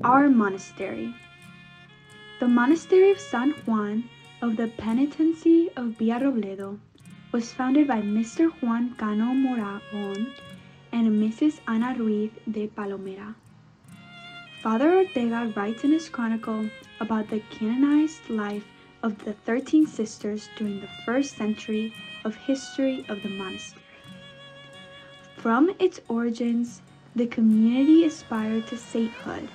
Our monastery. The monastery of San Juan of the Penitency of Villarrobledo was founded by Mr. Juan Cano Moragon and Mrs. Ana Ruiz de Palomera. Father Ortega writes in his chronicle about the canonized life of the 13 sisters during the first century of history of the monastery. From its origins, the community aspired to sainthood,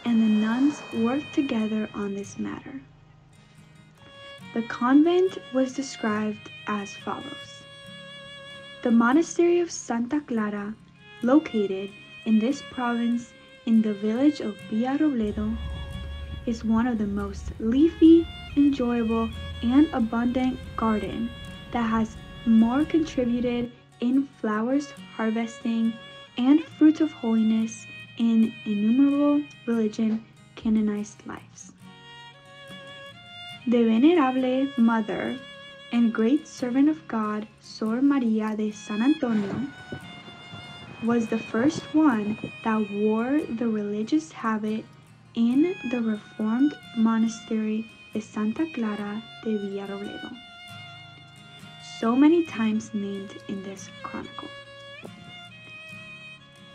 and the nuns worked together on this matter. The convent was described as follows. The monastery of Santa Clara, located in this province in the village of Villarrobledo, is one of the most leafy, enjoyable, and abundant garden that has more contributed in flowers harvesting and fruits of holiness in innumerable religion canonized lives. The venerable mother and great servant of God, Sor Maria de San Antonio, was the first one that wore the religious habit in the Reformed monastery de Santa Clara de Villarrobledo, so many times named in this chronicle.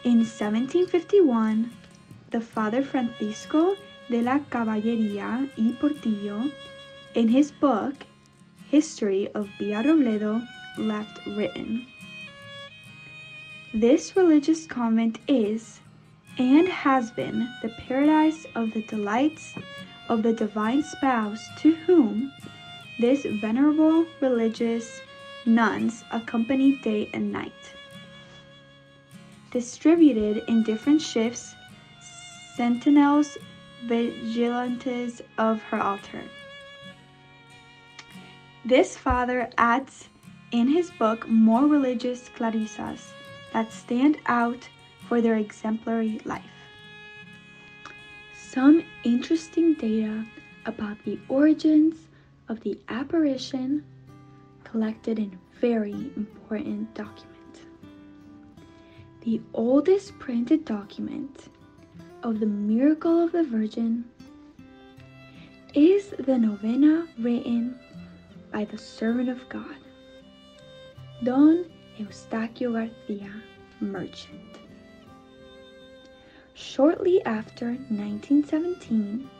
In 1751, the Father Francisco de la Caballería y Portillo, in his book, History of Villarrobledo, left written, "This religious convent is, and has been, the paradise of the delights of the divine spouse to whom this venerable religious nuns accompany day and night, distributed in different shifts, sentinels vigilantes of her altar." This father adds in his book more religious clarisas that stand out for their exemplary life. Some interesting data about the origins of the apparition collected in very important document. The oldest printed document of the miracle of the Virgin is the novena written by the servant of God, Don Eustaquio Garcia, merchant. Shortly after 1917,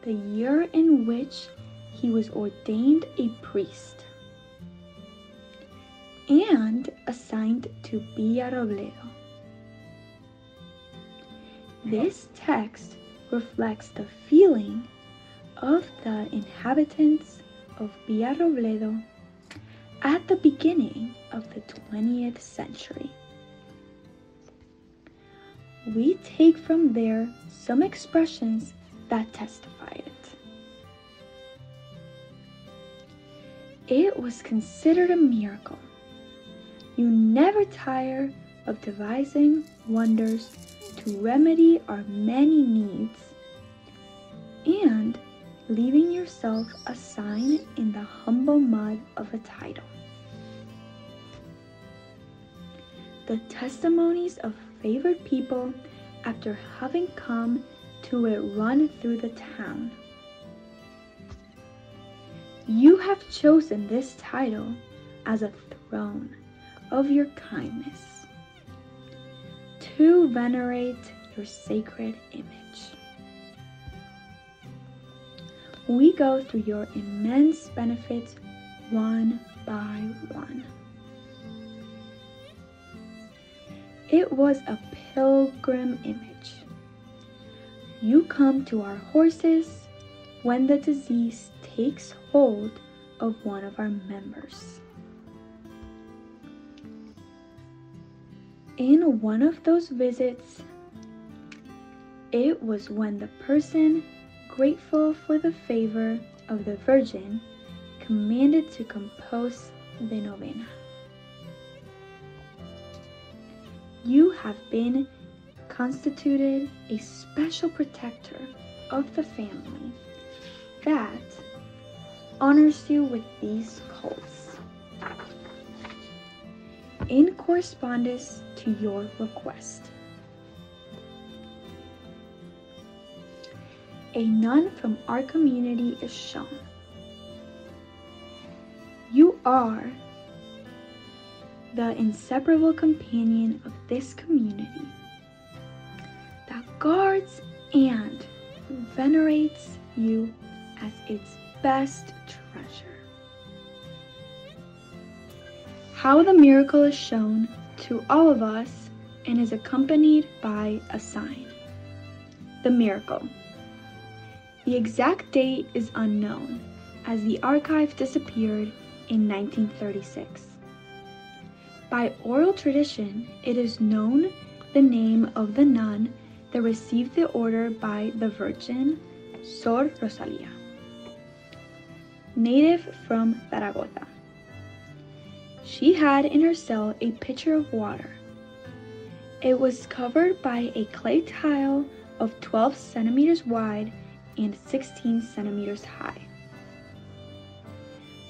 the year in which he was ordained a priest and assigned to Villarrobledo. This text reflects the feeling of the inhabitants of Villarrobledo at the beginning of the 20th century. We take from there some expressions that testify it. It was considered a miracle. You never tire of devising wonders to remedy our many needs, and leaving yourself a sign in the humble mud of a title. The testimonies of favored people after having come to it run through the town. You have chosen this title as a throne of your kindness, to venerate your sacred image. We go through your immense benefits one by one. It was a pilgrim image. You come to our horses when the disease takes hold of one of our members. In one of those visits, it was when the person, grateful for the favor of the Virgin, commanded to compose the novena. You have been constituted a special protector of the family that honors you with these calls. In correspondence to your request, a nun from our community is shown. You are the inseparable companion of this community that guards and venerates you as its best treasure. How the miracle is shown to all of us and is accompanied by a sign. The miracle. The exact date is unknown, as the archive disappeared in 1936. By oral tradition, it is known the name of the nun that received the order by the Virgin, Sor Rosalia, native from Zaragoza. She had in her cell a pitcher of water. It was covered by a clay tile of 12 centimeters wide and 16 centimeters high.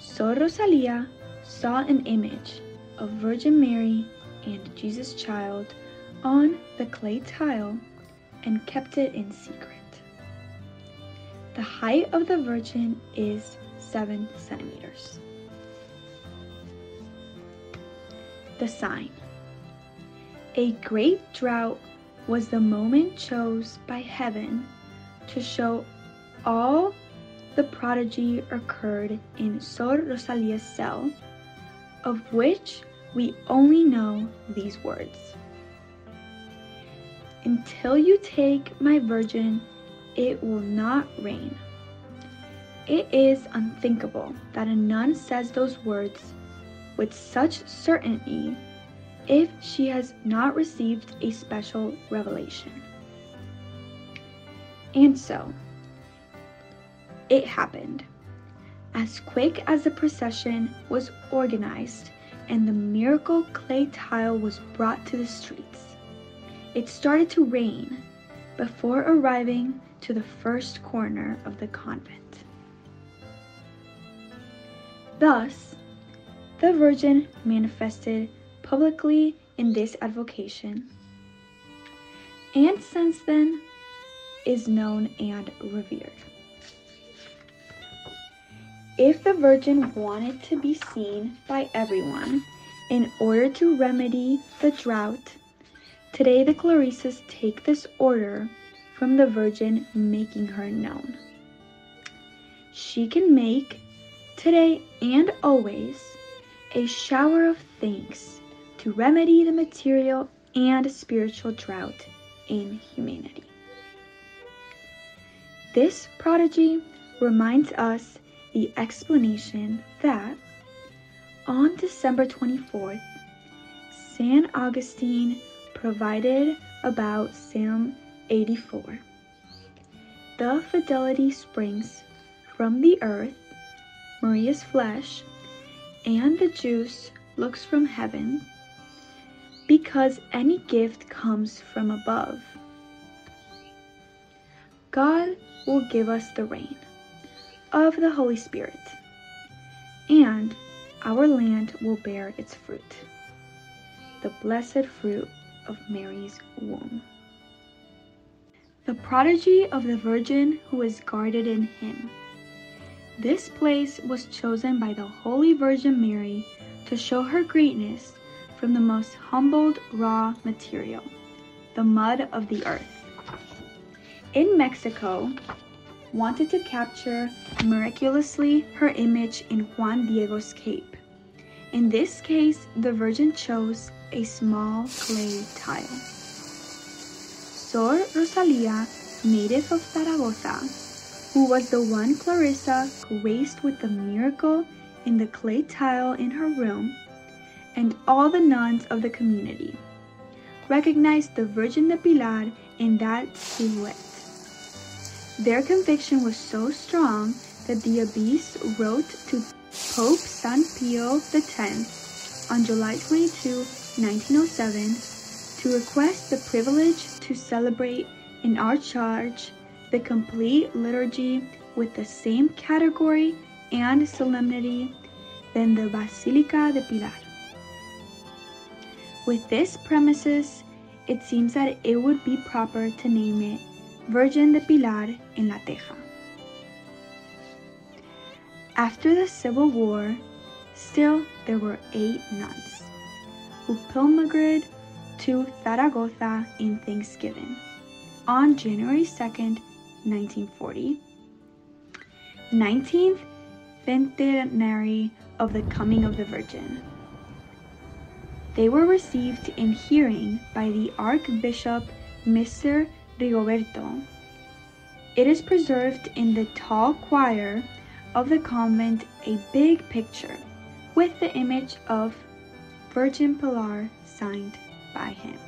Sor Rosalia saw an image of Virgin Mary and Jesus Child on the clay tile and kept it in secret. The height of the Virgin is 7 centimeters. The sign. A great drought was the moment chose by heaven to show all the prodigy occurred in Sor Rosalia's cell, of which we only know these words. Until you take my Virgin, it will not rain. It is unthinkable that a nun says those words with such certainty if she has not received a special revelation. And so, it happened. As quick as the procession was organized and the miracle clay tile was brought to the streets, it started to rain before arriving to the first corner of the convent. Thus, the Virgin manifested publicly in this advocation, and since then is known and revered. If the Virgin wanted to be seen by everyone in order to remedy the drought, today the Clarissas take this order from the Virgin, making her known. She can make, today and always, a shower of thanks to remedy the material and spiritual drought in humanity. This prodigy reminds us the explanation that on December 24th, San Augustine provided about Psalm 84. The fidelity springs from the earth, Maria's flesh, and the juice looks from heaven, because any gift comes from above. God will give us the rain of the Holy Spirit, and our land will bear its fruit, the blessed fruit of Mary's womb. The prodigy of the Virgin who is guarded in him. This place was chosen by the Holy Virgin Mary to show her greatness from the most humbled raw material, the mud of the earth. In Mexico, wanted to capture miraculously her image in Juan Diego's cape. In this case, the Virgin chose a small clay tile. Sor Rosalia, native of Zaragoza, who was the one Clarissa graced with the miracle in the clay tile in her room, and all the nuns of the community, recognized the Virgin de Pilar in that silhouette. Their conviction was so strong that the abbess wrote to Pope San Pio X on July 22, 1907, to request the privilege to celebrate in our church the complete liturgy with the same category and solemnity than the Basilica de Pilar. With this premises, it seems that it would be proper to name it Virgen de Pilar en La Teja. After the Civil War, still there were 8 nuns who pilgrimed to Zaragoza in Thanksgiving on January 2nd, 1940, 19th centenary of the coming of the Virgin. They were received in hearing by the Archbishop Mr. Rigoberto. It is preserved in the tall choir of the convent, a big picture with the image of Virgin Pilar signed by him.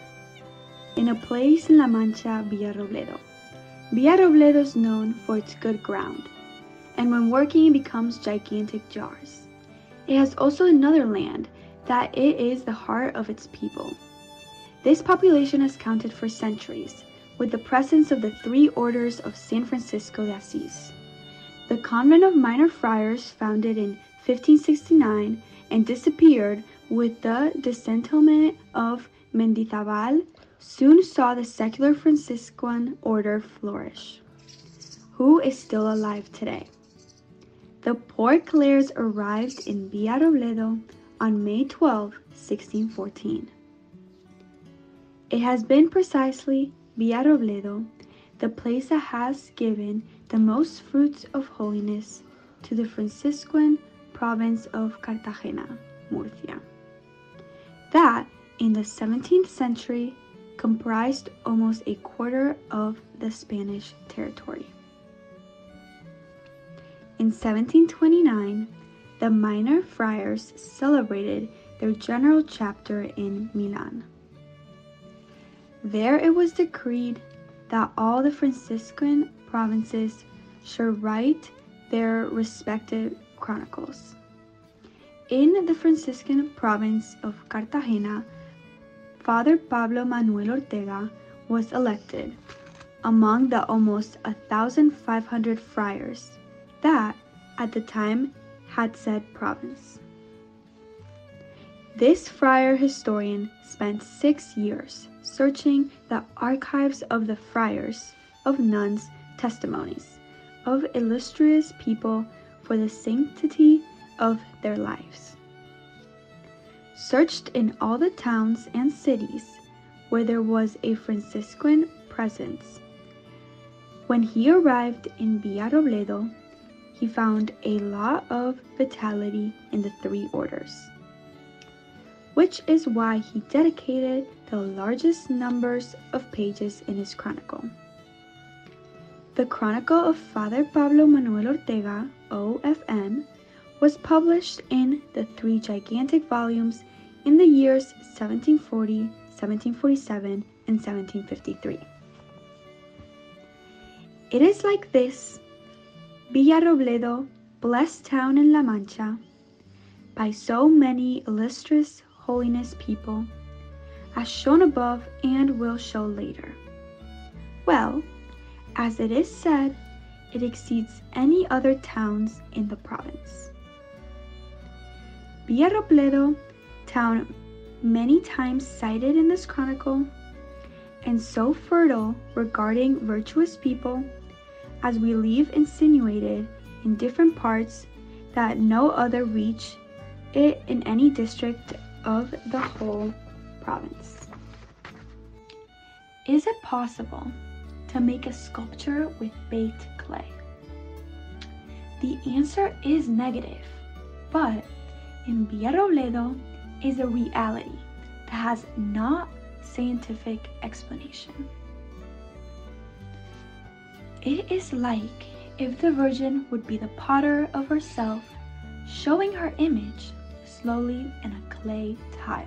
In a place in La Mancha, Villarrobledo. Villarrobledo is known for its good ground, and when working it becomes gigantic jars. It has also another land that it is the heart of its people. This population has counted for centuries, with the presence of the 3 orders of San Francisco de Asís. The convent of minor friars, founded in 1569 and disappeared with the disentitlement of Mendizábal, soon saw the secular Franciscan order flourish, who is still alive today. The poor Clares arrived in Villarrobledo on May 12, 1614. It has been precisely Villarrobledo, the place that has given the most fruits of holiness to the Franciscan province of Cartagena, Murcia, that in the 17th century comprised almost a quarter of the Spanish territory. In 1729, the minor friars celebrated their general chapter in Milan. There it was decreed that all the Franciscan provinces should write their respective chronicles. In the Franciscan province of Cartagena, Father Pablo Manuel Ortega was elected among the almost 1,500 friars that, at the time, had said province. This friar historian spent 6 years searching the archives of the friars, of nuns' testimonies, of illustrious people for the sanctity of their lives. Searched in all the towns and cities where there was a Franciscan presence. When he arrived in Villarrobledo, he found a lot of vitality in the 3 orders, which is why he dedicated the largest numbers of pages in his chronicle. The Chronicle of Father Pablo Manuel Ortega, OFM, was published in the 3 gigantic volumes in the years 1740, 1747, and 1753. It is like this: Villarrobledo, blessed town in La Mancha, by so many illustrious holiness people, as shown above and will show later. Well, as it is said, it exceeds any other towns in the province. Villarrobledo, town many times cited in this chronicle, and so fertile regarding virtuous people, as we leave insinuated in different parts that no other reach it in any district of the whole province. Is it possible to make a sculpture with baked clay? The answer is negative, but in Villarrobledo is a reality that has not scientific explanation. It is like if the Virgin would be the potter of herself, showing her image slowly in a clay tile.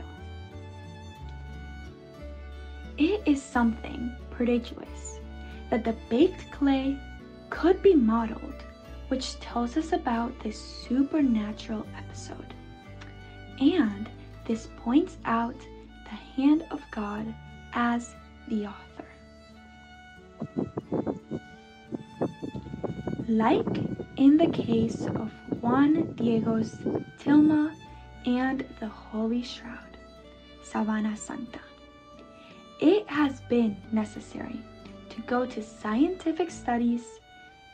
It is something prodigious that the baked clay could be modeled, which tells us about this supernatural episode. And this points out the hand of God as the author. Like in the case of Juan Diego's tilma and the Holy Shroud, Sabana Santa, it has been necessary to go to scientific studies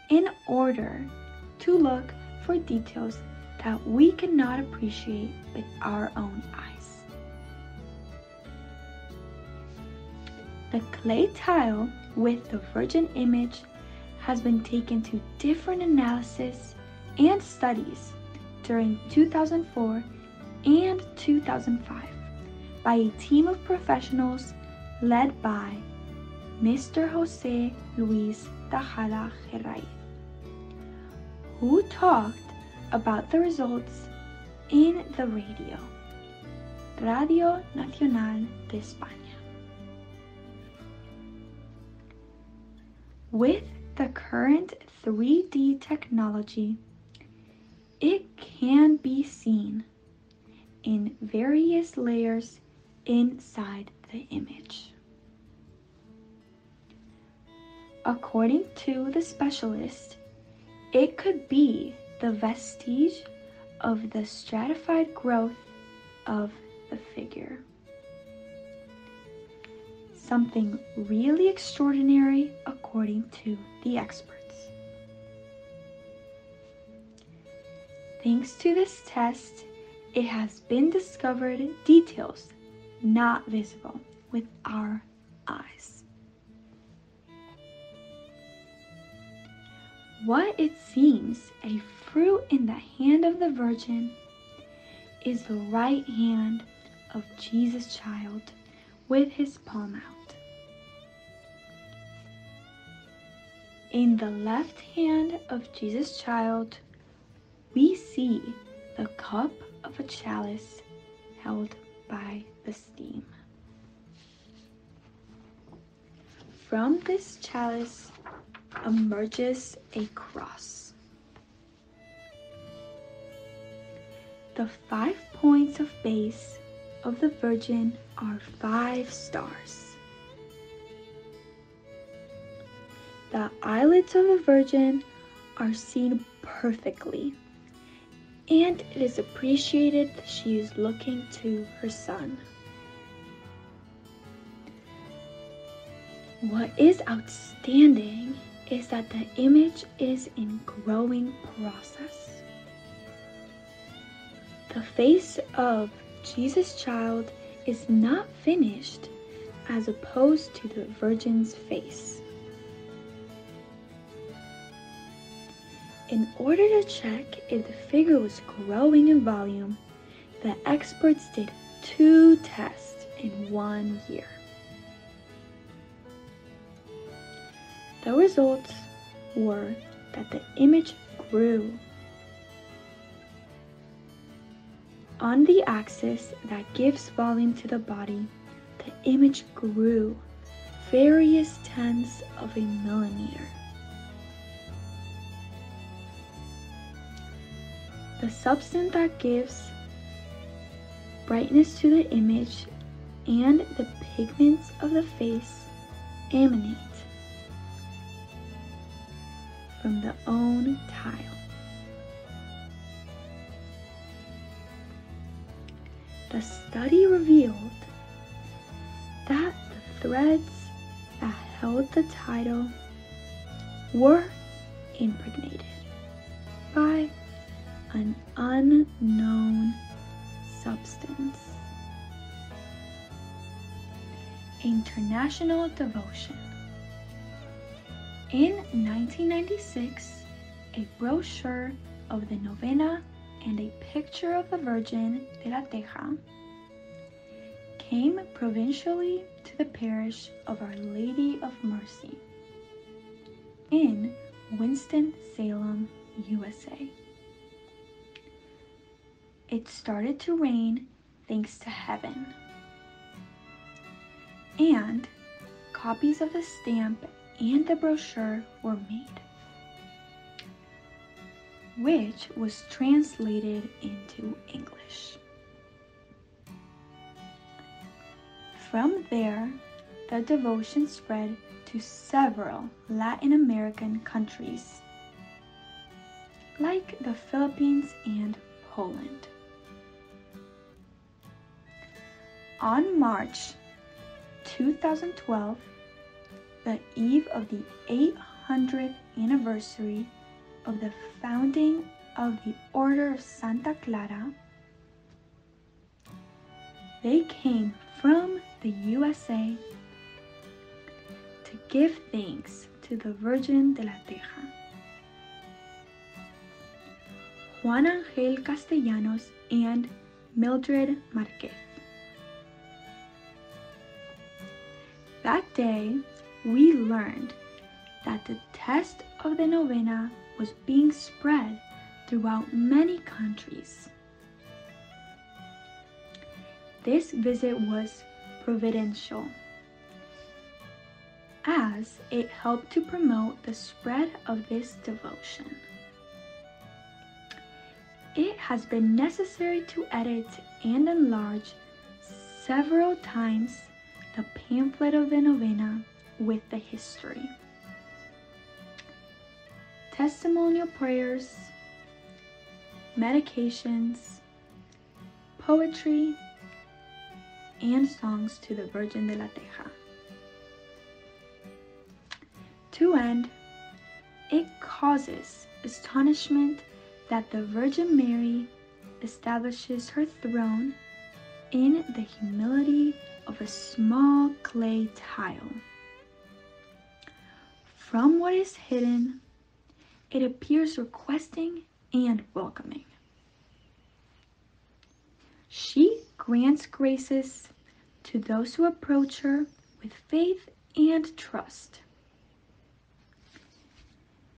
in order to look for details that we cannot appreciate with our own eyes. The clay tile with the Virgin image has been taken to different analysis and studies during 2004 and 2005 by a team of professionals led by Mr. Jose Luis Tejada Geray, who talked about the results in the Radio Nacional de España. With the current 3D technology, it can be seen in various layers inside the image. According to the specialist, it could be the vestige of the stratified growth of the figure. Something really extraordinary according to the experts. Thanks to this test, it has been discovered details not visible with our eyes. What it seems a fruit in the hand of the Virgin is the right hand of Jesus child with his palm out. In the left hand of Jesus child, we see the cup of a chalice held by the steam. From this chalice emerges a cross. The 5 points of base of the Virgin are 5 stars. The eyelids of the Virgin are seen perfectly, and it is appreciated that she is looking to her son. What is outstanding is that the image is in growing process. The face of Jesus child is not finished as opposed to the Virgin's face. In order to check if the figure was growing in volume, the experts did 2 tests in 1 year. The results were that the image grew. On the axis that gives volume to the body, the image grew various tenths of a millimeter. The substance that gives brightness to the image and the pigments of the face emanate from the own tile. The study revealed that the threads that held the title were impregnated by an unknown substance. International devotion. In 1996, a brochure of the novena and a picture of the Virgin de la Teja came provincially to the parish of Our Lady of Mercy in Winston-Salem, USA. It started to rain thanks to heaven, and copies of the stamp and the brochure were made, which was translated into English. From there, the devotion spread to several Latin American countries, like the Philippines and Poland. On March 2012, the eve of the 800th anniversary of the founding of the Order of Santa Clara, they came from the USA to give thanks to the Virgin de la Teja. Juan Angel Castellanos and Mildred Marquez. That day, we learned that the test of the novena was being spread throughout many countries. This visit was providential, as it helped to promote the spread of this devotion. It has been necessary to edit and enlarge several times the pamphlet of the novena with the history, testimonial prayers, medications, poetry, and songs to the Virgin de la Teja. To end, it causes astonishment that the Virgin Mary establishes her throne in the humility of a small clay tile. From what is hidden, it appears requesting and welcoming. She grants graces to those who approach her with faith and trust.